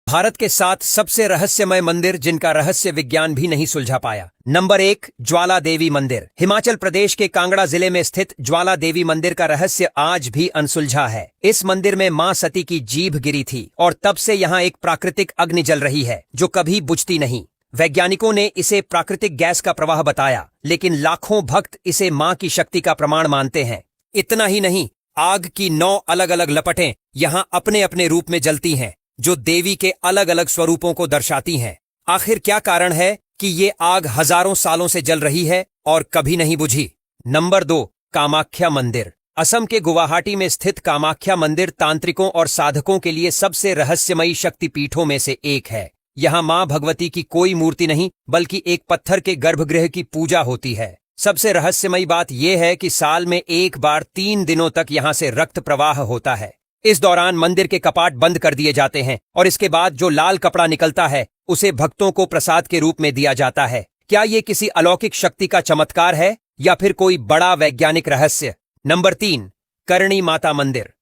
भारत के 7 सबसे रहस्यमय मंदिर जिनका रहस्य विज्ञान भी नहीं सुलझा पाया। नंबर 1, ज्वाला देवी मंदिर। हिमाचल प्रदेश के कांगड़ा जिले में स्थित ज्वाला देवी मंदिर का रहस्य आज भी अनसुलझा है। इस मंदिर में मां सती की जीभ गिरी थी और तब से यहाँ एक प्राकृतिक अग्नि जल रही है जो कभी बुझती नहीं। वैज्ञानिकों ने इसे प्राकृतिक गैस का प्रवाह बताया, लेकिन लाखों भक्त इसे मां की शक्ति का प्रमाण मानते हैं। इतना ही नहीं, आग की 9 अलग अलग लपटें यहाँ अपने अपने रूप में जलती हैं, जो देवी के अलग अलग स्वरूपों को दर्शाती हैं। आखिर क्या कारण है कि ये आग हजारों सालों से जल रही है और कभी नहीं बुझी? नंबर 2, कामाख्या मंदिर। असम के गुवाहाटी में स्थित कामाख्या मंदिर तांत्रिकों और साधकों के लिए सबसे रहस्यमयी शक्तिपीठों में से एक है। यहाँ मां भगवती की कोई मूर्ति नहीं, बल्कि एक पत्थर के गर्भगृह की पूजा होती है। सबसे रहस्यमयी बात यह है कि साल में एक बार 3 दिनों तक यहाँ से रक्त प्रवाह होता है। इस दौरान मंदिर के कपाट बंद कर दिए जाते हैं और इसके बाद जो लाल कपड़ा निकलता है उसे भक्तों को प्रसाद के रूप में दिया जाता है। क्या ये किसी अलौकिक शक्ति का चमत्कार है या फिर कोई बड़ा वैज्ञानिक रहस्य? नंबर 3, करणी माता मंदिर।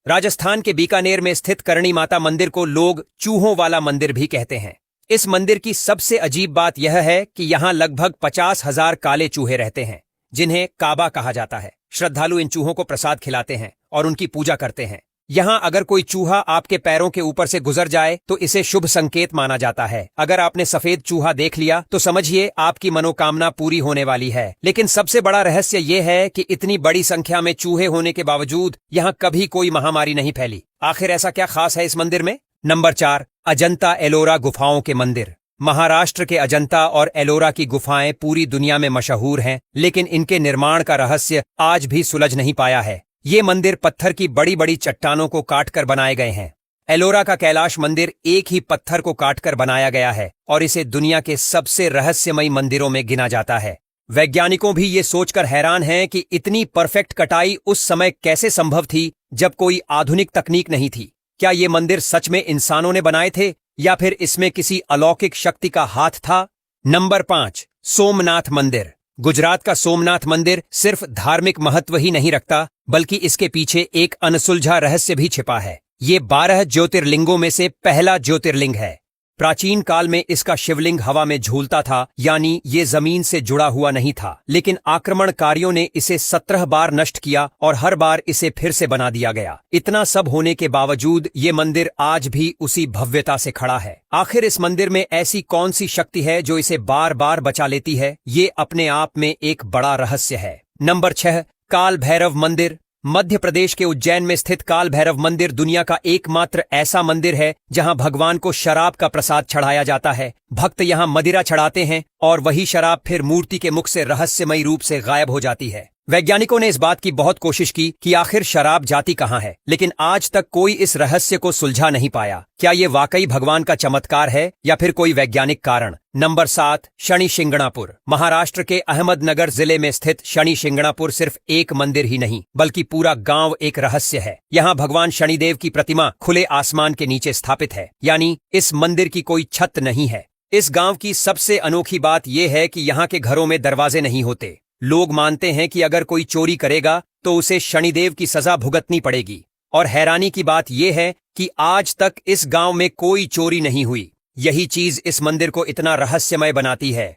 राजस्थान के बीकानेर में स्थित करणी माता मंदिर को लोग चूहों वाला मंदिर भी कहते हैं। इस मंदिर की सबसे अजीब बात यह है कि यहाँ लगभग 50,000 काले चूहे रहते हैं, जिन्हें काबा कहा जाता है। श्रद्धालु इन चूहों को प्रसाद खिलाते हैं और उनकी पूजा करते हैं। यहाँ अगर कोई चूहा आपके पैरों के ऊपर से गुजर जाए तो इसे शुभ संकेत माना जाता है। अगर आपने सफेद चूहा देख लिया तो समझिए आपकी मनोकामना पूरी होने वाली है। लेकिन सबसे बड़ा रहस्य ये है कि इतनी बड़ी संख्या में चूहे होने के बावजूद यहाँ कभी कोई महामारी नहीं फैली। आखिर ऐसा क्या खास है इस मंदिर में? नंबर 4, अजंता एलोरा गुफाओं के मंदिर। महाराष्ट्र के अजंता और एलोरा की गुफाएं पूरी दुनिया में मशहूर हैं, लेकिन इनके निर्माण का रहस्य आज भी सुलझ नहीं पाया है। ये मंदिर पत्थर की बड़ी बड़ी चट्टानों को काटकर बनाए गए हैं। एलोरा का कैलाश मंदिर एक ही पत्थर को काटकर बनाया गया है और इसे दुनिया के सबसे रहस्यमयी मंदिरों में गिना जाता है। वैज्ञानिकों भी ये सोचकर हैरान हैं कि इतनी परफेक्ट कटाई उस समय कैसे संभव थी जब कोई आधुनिक तकनीक नहीं थी। क्या ये मंदिर सच में इंसानों ने बनाए थे या फिर इसमें किसी अलौकिक शक्ति का हाथ था? नंबर 5, सोमनाथ मंदिर। गुजरात का सोमनाथ मंदिर सिर्फ धार्मिक महत्व ही नहीं रखता, बल्कि इसके पीछे एक अनसुलझा रहस्य भी छिपा है। ये 12 ज्योतिर्लिंगों में से पहला ज्योतिर्लिंग है। प्राचीन काल में इसका शिवलिंग हवा में झूलता था, यानी ये जमीन से जुड़ा हुआ नहीं था। लेकिन आक्रमणकारियों ने इसे 17 बार नष्ट किया और हर बार इसे फिर से बना दिया गया। इतना सब होने के बावजूद ये मंदिर आज भी उसी भव्यता से खड़ा है। आखिर इस मंदिर में ऐसी कौन सी शक्ति है जो इसे बार बार बचा लेती है? ये अपने आप में एक बड़ा रहस्य है। नंबर 6, काल भैरव मंदिर। मध्य प्रदेश के उज्जैन में स्थित काल भैरव मंदिर दुनिया का एकमात्र ऐसा मंदिर है जहां भगवान को शराब का प्रसाद चढ़ाया जाता है। भक्त यहां मदिरा चढ़ाते हैं और वही शराब फिर मूर्ति के मुख से रहस्यमयी रूप से गायब हो जाती है। वैज्ञानिकों ने इस बात की बहुत कोशिश की कि आखिर शराब जाती कहां है, लेकिन आज तक कोई इस रहस्य को सुलझा नहीं पाया। क्या ये वाकई भगवान का चमत्कार है या फिर कोई वैज्ञानिक कारण? नंबर 7, शनि शिंगणापुर। महाराष्ट्र के अहमदनगर जिले में स्थित शनि शिंगणापुर सिर्फ एक मंदिर ही नहीं, बल्कि पूरा गांव एक रहस्य है। यहाँ भगवान शनिदेव की प्रतिमा खुले आसमान के नीचे स्थापित है, यानी इस मंदिर की कोई छत नहीं है। इस गांव की सबसे अनोखी बात यह है कि यहाँ के घरों में दरवाजे नहीं होते। लोग मानते हैं कि अगर कोई चोरी करेगा तो उसे शनिदेव की सजा भुगतनी पड़ेगी। और हैरानी की बात यह है कि आज तक इस गांव में कोई चोरी नहीं हुई। यही चीज इस मंदिर को इतना रहस्यमय बनाती है।